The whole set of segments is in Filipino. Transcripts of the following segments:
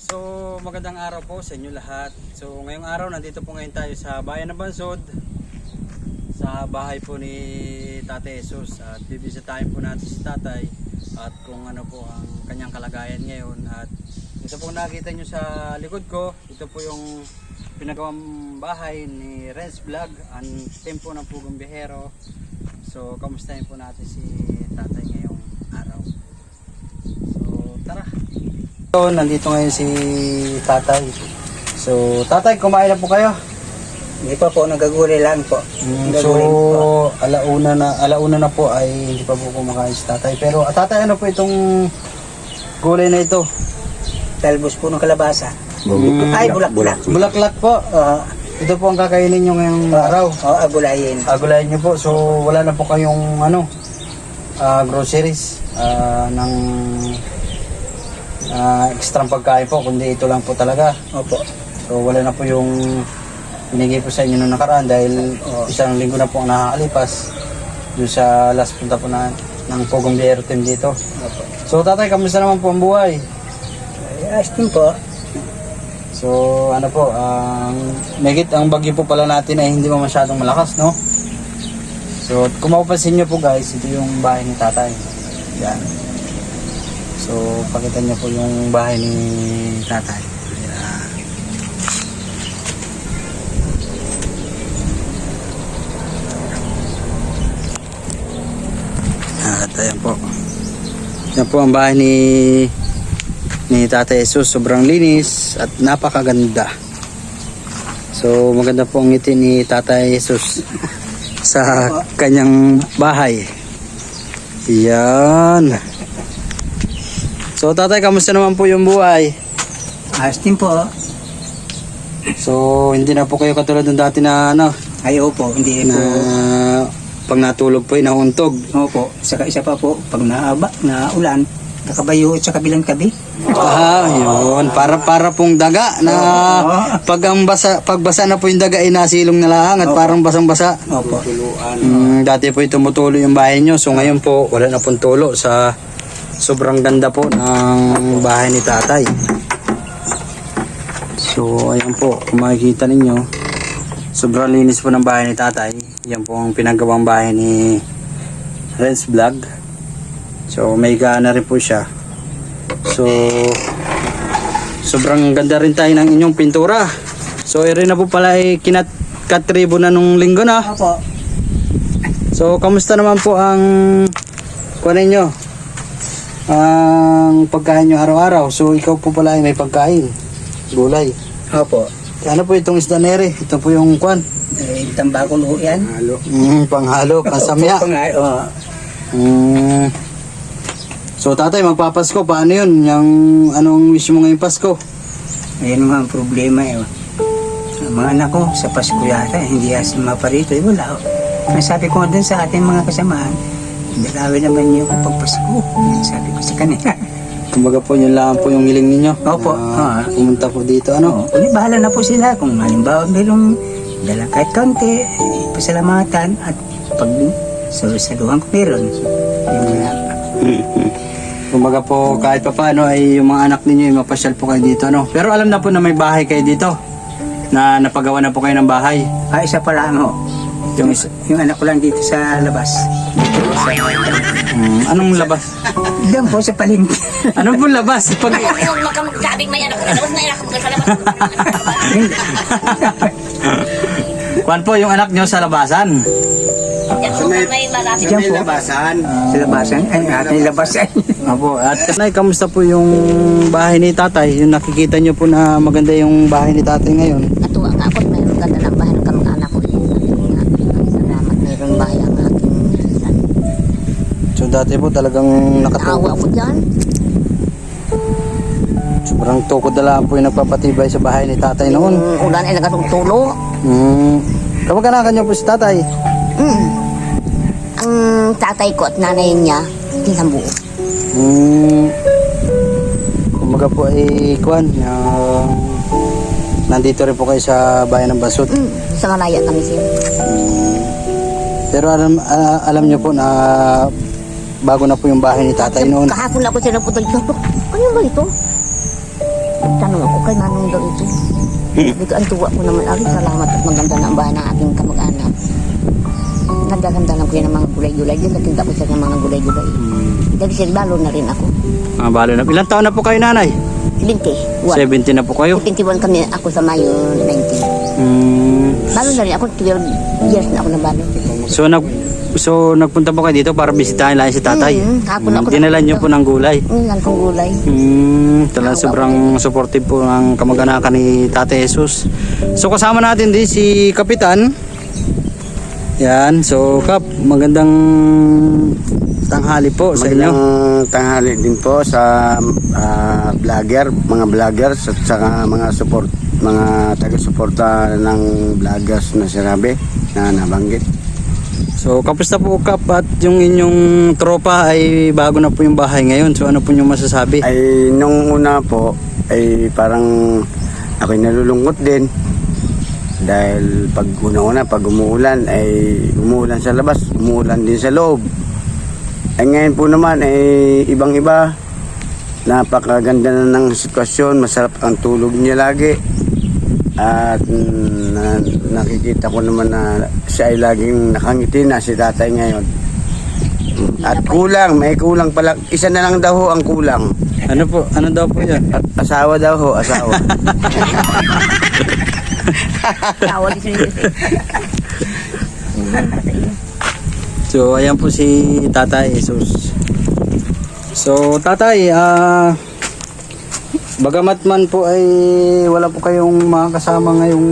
So magandang araw po sa inyo lahat. So ngayong araw nandito po ngayon tayo sa bayan ng Bansod, sa bahay po ni Tatay Jesus, at bibisitahin po natin si Tatay at kung ano po ang kanyang kalagayan ngayon. At ito po nakita nyo sa likod ko, ito po yung pinagawang bahay ni Renz Vlog, ang tempo ng Pugong Bihero. So kamustahin po natin si Tatay ngayong araw. So tara. So, nandito ngayon si Tatay. So, Tatay, kumain na po kayo? Hindi pa po, nagaguli lang po. So, alauna na po ay hindi pa po kumakain si Tatay. Pero, Tatay, ano po itong gulay na ito? Talbos po ng kalabasa. Ay, bulaklak. Bulaklak po. Ito po ang kakainin nyo ngayong araw. Agulayin. Agulayin nyo po. So, wala na po kayong groceries ng extra pagkain po, kundi ito lang po talaga. Opo. So wala na po yung binigay po sa inyo noong nakaraan dahil isang linggo na po ang nakakalipas doon sa last punta po ng Pugong Bihero team dito. Opo. So Tatay, kamusta naman po ang buhay? Ayos din po. So ano po, megit ang bagyo po pala natin ay hindi mo masyadong malakas, no? So kung mapapansin nyo po guys, ito yung bahay ni Tatay. Yan. So, pakita niyo po yung bahay ni Tatay. Ayan. At ayan po. Yan po ang bahay ni Tatay Jesus. Sobrang linis at napakaganda. So, maganda po ang ngiti ni Tatay Jesus sa kanyang bahay. Yan. So Tatay, kamusta naman po yung buhay? Ayos din po. So hindi na po kayo katulad ng dati na Ay, opo, hindi na po. pag natulog po ay nahuntog. Opo, saka isa pa po, pag naulan, nakabayo sa kabilang tabi. Yun. Para pong daga na pagbasa na po yung daga ay nasilong na lang at parang basang-basa. Opo. Dati po tumutulo yung bahay nyo. So ngayon po wala na pong tulo sa sobrang ganda po ng bahay ni Tatay. So ayan po, kung makikita ninyo, sobrang linis po ng bahay ni Tatay. Yan po ang pinagawang bahay ni Renz Vlog. So may gana rin po siya. So sobrang ganda rin tayo ng inyong pintura. So rin na po pala ay kinat-katribo na nung linggo na. Opo. So kamusta naman po ang kunin nyo? Ang pagkain nyo araw-araw. So ikaw po pala ay may pagkain, gulay. Opo. Ano po itong isda nere? Ito po yung kwan. Tambako lo yan. Panghalo, pansamya. So Tatay, magpapasko, paano yun? Anong wish mo ngayong Pasko? Ayan nga ang problema eh. Ang mga anak ko sa Pasko yata, hindi asin maparito. Wala. Sabi ko dun sa ating mga kasamaan, dalawin naman niyo kapag Pasko. Yan sabi ko sa kanila. Kumbaga po, yun lang po yung hiling ninyo. Opo. Pumunta po dito, ano? Bahala na po sila kung halimbawa mayroong dala kahit kaunti, pasalamatan at pag saluhan ko meron. Kumbaga po, kahit pa paano ay yung mga anak ninyo ay mapasyal po kayo dito, ano? Pero alam na po na may bahay kayo dito, na napagawa na po kayo ng bahay. Isa pa lang ho. Yung anak ko lang dito sa labas. Dito sa Anong labas? Diyan po sa palengke. Ano po labas? Pag... Yung magkabing may anak ka labas na anak ka sa labas. Kuwan po yung anak nyo sa labasan. Yan po may malapit. Diyan po. Sa labasan. Ay, ating labasan. Apo, at Nay, kamusta po yung bahay ni Tatay? Yung nakikita nyo po na maganda yung bahay ni Tatay ngayon. Natuwa nga ako, mayroon ganda ng bahay ng kamag-anak ko. Salamat, mayroon bahay ang aking ilan. So dati po talagang Naawa nakatukod. ko dyan. Sobrang tukod na lang po yung nagpapatibay sa bahay ni Tatay noon. Ulan ay nagatutulo. Kamag-anakan nyo po si Tatay. Ang tatay ko at nanay niya, tinambuo. Kumbaga po ay kuwan. Nandito rin po kayo sa bayan ng Bansod. Sa Manaya kami siya. Pero alam nyo po na bago na po yung bahay ni Tatay noon. Kahapon lang ko siya napunta dito. Ano ba ito? Tanong ako kay Manong daw ito. Sabi ko, ang tuwa ko naman, ari, salamat at maganda na ang bahay ng aking kamag-anak. Nagaganda lang ko yan ng mga gulay-gulay. Yun, natinda ko siya ng mga gulay-gulay. Dahil siya, balo na rin ako. Balo na. Ilang taon na po kayo, nanay? 20. 70 na po kayo? 21 kami, ako sa Mayo 19. Balo na rin ako, 12 years na ako na balo. So nagpunta po kayo dito para bisitahin lang si tatay? Hapon ako Dinala niyo po ng gulay? Lang kong gulay. Talagang sobrang supportive po ng kamag-anakan ni Tatay Jesus. So kasama natin din si Kapitan. Yan, so Kap, magandang tanghali po sa inyo. Magandang tanghali din po sa mga vloggers at saka mga taga-suporta ng vloggers na sinabi na nabanggit. So kapusta po Kap, at yung inyong tropa ay bago na po yung bahay ngayon. So ano po yung masasabi? Ay nung una po ay parang ako'y nalulungkot din dahil pag una-una pag umuulan ay umuulan sa labas, umuulan din sa loob. Ay ngayon po naman ay ibang-iba, napakaganda na ng sitwasyon, masarap ang tulog niya lagi. At nakikita ko naman na siya ay laging nakangiti na si tatay ngayon. At may kulang pala. Isa na lang daw ho ang kulang. Ano po? Ano daw po yan? At asawa daw ho, asawa. Tawag siya. So ayan po si Tatay Jesus. So tatay, bagamat man po ay wala po kayong mga kasama ngayong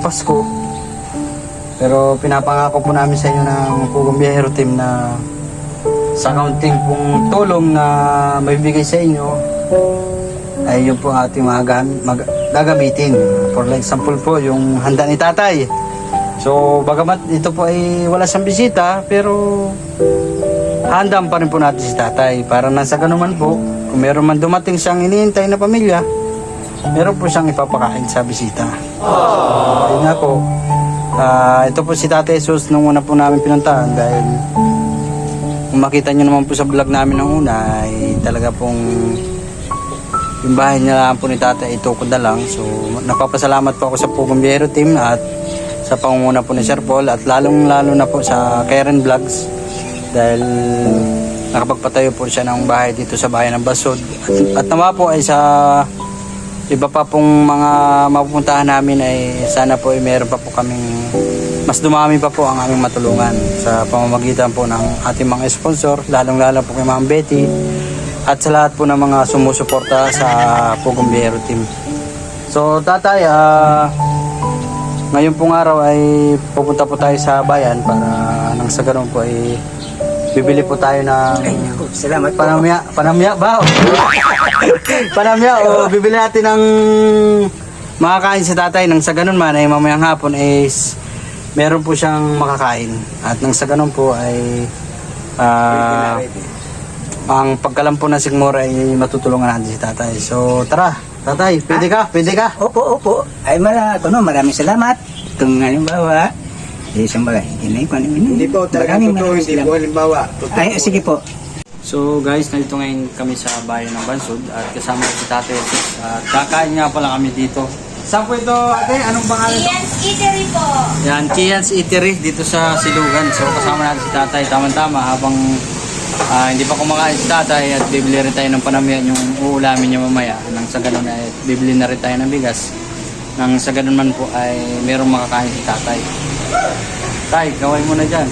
Pasko, pero pinapangako po namin sa inyo ng Pugong Biyahero Team na sa kaunting pong tulong na may bigay sa inyo ay yun po ating gagamitin. For example po, yung handa ni tatay. So bagamat ito po ay wala siyang bisita, pero handaan pa rin po natin si tatay para nasa ganuman po, kung meron man dumating siyang iniintay na pamilya, meron po siyang ipapakain sa bisita. Ayun nga po. Ito po si Tatay Jesus nung una po namin pinuntahan, dahil kung makita nyo naman po sa vlog namin ng una ay talaga pong yung bahay niya lang po ni tatay ay tukod na lang. So napapasalamat po ako sa Pugong Biyahero Team at sa pangunguna po ni Sir Paul, at lalong lalo na po sa Karen Vlogs, dahil nakapagpatayo po siya ng bahay dito sa bayan ng Basod. At nawa po ay sa iba pa pong mga mapupuntahan namin ay sana po ay meron pa po kaming mas dumami pa po ang aming matulungan sa pamamagitan po ng ating mga sponsor, lalong lalo po kay Ma'am Betty at sa lahat po ng mga sumusuporta sa Pugong Biyahero Team. So tatay, ngayon pong araw ay pupunta po tayo sa bayan para nang sa ganun po ay bibili po tayo ng Salamat po. panamya ba? Panamya o bibili natin ng makakain sa tatay, nang sa ganun man ay mamayang hapon is meron po siyang makakain, at nang sa ganun po ay ang pagkalampo ng sigmura ay matutulungan natin si tatay. So tara tatay, pwede ka? Opo. Ay maraming salamat. Kung halimbawa, isang bagay, Hindi po, talagang totoo, hindi po halimbawa. Ay, sige po. So guys, nandito ngayon kami sa bayan ng Bansod at kasama ko si Tatay Jesus. At kakain nga pala kami dito. Saan po ito, ate? Anong pangalan ito? Kian's Eatery po. Yan, Kian's Eatery dito sa Silugan. So kasama natin si Tatay, tama-tama habang hindi pa kumakain si Tatay, at bibili rin tayo ng panamya yung uulamin niya mamaya. Nang sa ganun ay bibili na rin tayo ng bigas. Nang sa ganun man po ay merong makakain si Tatay. Tay, gawin mo na dyan.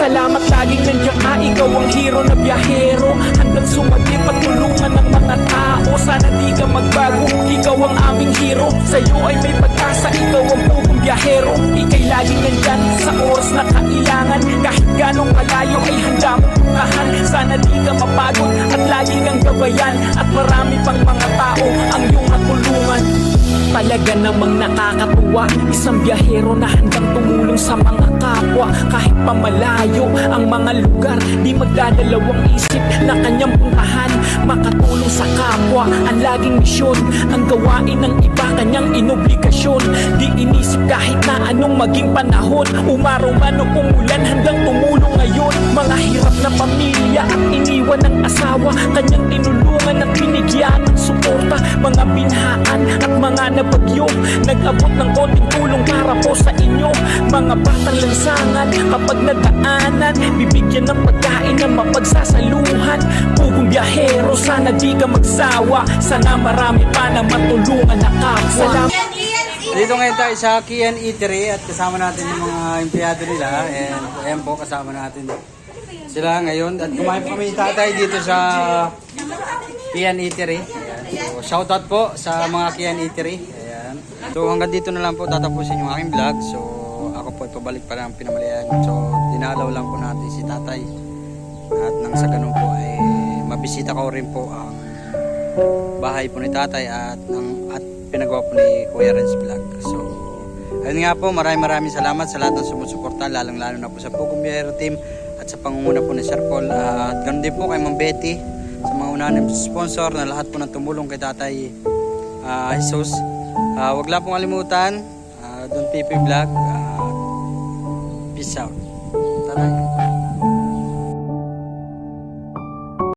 Salamat laging nandiyan ka, ikaw ang hero na biyahero. Hanggang sumagip at tulungan ng mga tao. Sana di ka magbago, ikaw ang aming hero. Sa'yo ay may pag-asa, ikaw ang Pugong Biyahero. Ika'y laging nandyan sa oras na kailangan. Kahit ganong kalayo ay handa mong puntahan. Sana Sana di ka mapagod at lagi kang gabayan, at marami pang mga tao ang iyong matulungan. Talaga namang nakakatuwa, isang biyahero na handang tumulong sa mga kapwa. Kahit pa malayo ang mga lugar, di magdadalawang isip na kanyang puntahan. Makatulong sa kapwa, ang laging misyon. Ang gawain ng iba, kanyang inobligasyon. Di inisip kahit na anong maging panahon, umaraw man o umulan, handang tumulong ngayon. Mga hirap na pamilya at iniwan ng asawa, kanyang tinulungan at binigyan ng suporta. Mga binhaan at mga nabagyo, nag-abot ng konting tulong para po sa inyo. Mga batang lansangan, kapag nadaanan, bibigyan ng pagkain na mapagsasaluhan. Pugong biyahero, sana di ka magsawa. Sana marami pa na matulungan na kapwa. Dito ngayon tayo sa Kian Eatery at kasama natin yung mga empleyado nila. And ayan po, kasama natin sila ngayon. At kumain po kami ni tatay dito sa Kian Eatery. Ayan. So, shoutout po sa mga Kian Eatery. Ayan. So hanggang dito na lang po tatapusin yung aking vlog. So ako po ipabalik pa ng Pinamalayan. So dinalaw lang po natin si tatay. At nang sa ganun po ay mabisita ko rin po ang bahay po ni tatay at pinagawa po ni Kuya Renz Vlog. So ayun nga po, maraming salamat sa lahat ng sumusuporta, lalong-lalo na po sa Pugong Biyahero Team at sa pangunguna po ni Sir Paul. At ganoon din po kay Ma'am Betty, sa mga unahan sponsor na lahat po ng tumulong kay Tatay Jesus. Wag lang pong kalimutan, Don Pipi Vlog. Peace out. Tatay.